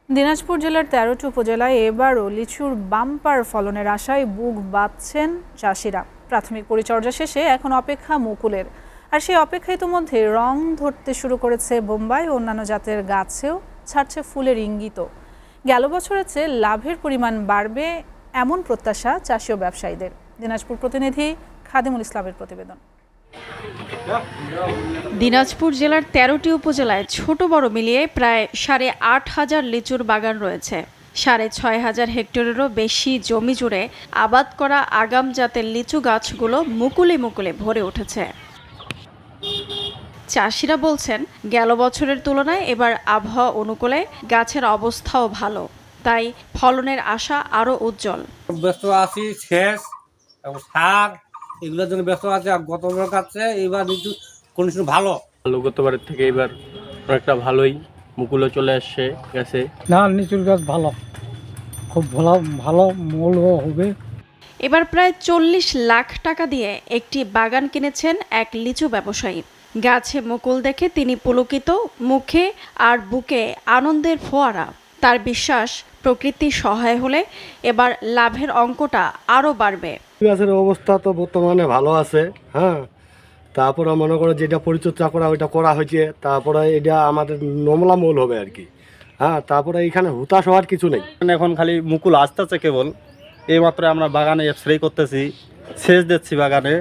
দিনাজপুর জেলার ১৩টি উপজেলায় এবারও লিচুর বাম্পার ফলনের আশায় বুক বাঁধছেন চাষিরা। প্রাথমিক পরিচর্যা শেষে এখন অপেক্ষা মুকুলের। আর সেই অপেক্ষা ইতিমধ্যে রং ধরতে শুরু করেছে বোম্বাই ও অন্যান্য জাতের গাছেও ছাড়ছে ফুলের ইঙ্গিতও। গেল বছরের চেয়ে লাভের পরিমাণ বাড়বে এমন প্রত্যাশা চাষি ও ব্যবসায়ীদের। দিনাজপুর প্রতিনিধি খাদিমুল ইসলামের প্রতিবেদন। দিনাজপুর জেলার ১৩টি উপজেলায় ছোট বড় মিলিয়ে প্রায় ৮,৫০০ লিচুর বাগান রয়েছে। ৬,৫০০ হেক্টরেরও বেশি জমি জুড়ে আবাদ করা আগাম জাতের লিচু গাছগুলো মুকুলে মুকুলে ভরে উঠেছে। চাষিরা বলছেন, গেল বছরের তুলনায় এবার আবহাওয়া অনুকূলে গাছের অবস্থাও ভালো, তাই ফলনের আশা আরও উজ্জ্বল। ব্যস্ত আছি সেচ এবং সার এগুলোর জন্য ব্যস্ত আছে। আর গত বছর কাছে এবার একটু কন্ডিশন ভালো গতবারের থেকে এবার অনেকটা ভালোই মুকুলে চলে গেছে। না, লিচুর গাছ ভালো, খুব ভালো ভালো মূলও হবে। এবার প্রায় ৪০ লাখ টাকা দিয়ে একটি বাগান কিনেছেন এক লিচু ব্যবসায়ী। গাছে মুকুল দেখে তিনি পুলকিত, মুখে আর বুকে আনন্দের ফোয়ারা। তার বিশ্বাস, প্রকৃতি সহায় হলে এবার লাভের অঙ্কটা আরও বাড়বে। গাছের অবস্থা তো বর্তমানে ভালো আছে, হ্যাঁ। তারপরে মনে করো যেটা পরিচর্যা করা ওইটা করা হয়েছে, তারপরে এটা আমাদের নমলা মূল হবে আর কি, হ্যাঁ। তারপরে এখানে হুতাশ হওয়ার কিছু নেই। এখন খালি মুকুল আসতেছে কেবল, এইমাত্র আমরা বাগানে স্প্রে করতেছি, সেচ দিচ্ছি বাগানে।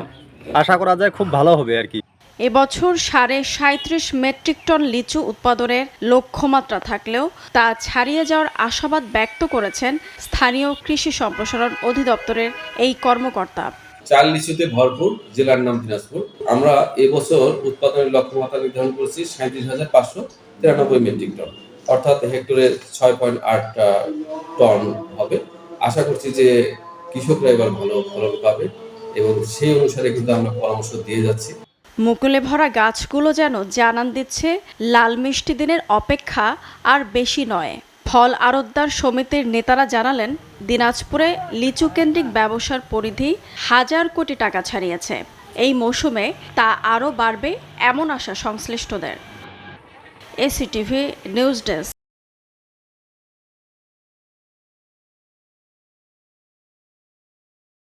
আশা করা যায় খুব ভালো হবে আর কি। এবছর ৩৭.৫ মেট্রিক টন লিচু উৎপাদনের লক্ষ্যমাত্রা থাকলেও তা ছাড়িয়ে যাওয়ার আশাবাদ ব্যক্ত করেছেন স্থানীয় কৃষি সম্প্রসারণ অধিদপ্তরের এই কর্মকর্তা। চাল লিচুতে ভরপুর জেলার নাম দিনাজপুর। আমরা এবছর উৎপাদনের লক্ষ্যমাত্রা নির্ধারণ করেছি ৩৭,৫৯৩ মেট্রিক টন, অর্থাৎ হেক্টরে ৬.৮ টন হবে। আশা করছি যে কৃষকরা এবার ভালো ফলন পাবে এবং সেই অনুসারে কিন্তু আমরা পরামর্শ দিয়ে যাচ্ছি। মুকুলে ভরা গাছগুলো যেন জানান দিচ্ছে লাল মিষ্টি দিনের অপেক্ষা আর বেশি নয়। ফল আড়তদার সমিতির নেতারা জানালেন, দিনাজপুরে লিচু কেন্দ্রিক ব্যবসার পরিধি ১,০০০ কোটি টাকা ছাড়িয়েছে। এই মৌসুমে তা আরও বাড়বে এমন আশা সংশ্লিষ্টদের। এসিটিভি নিউজ ডেস্ক।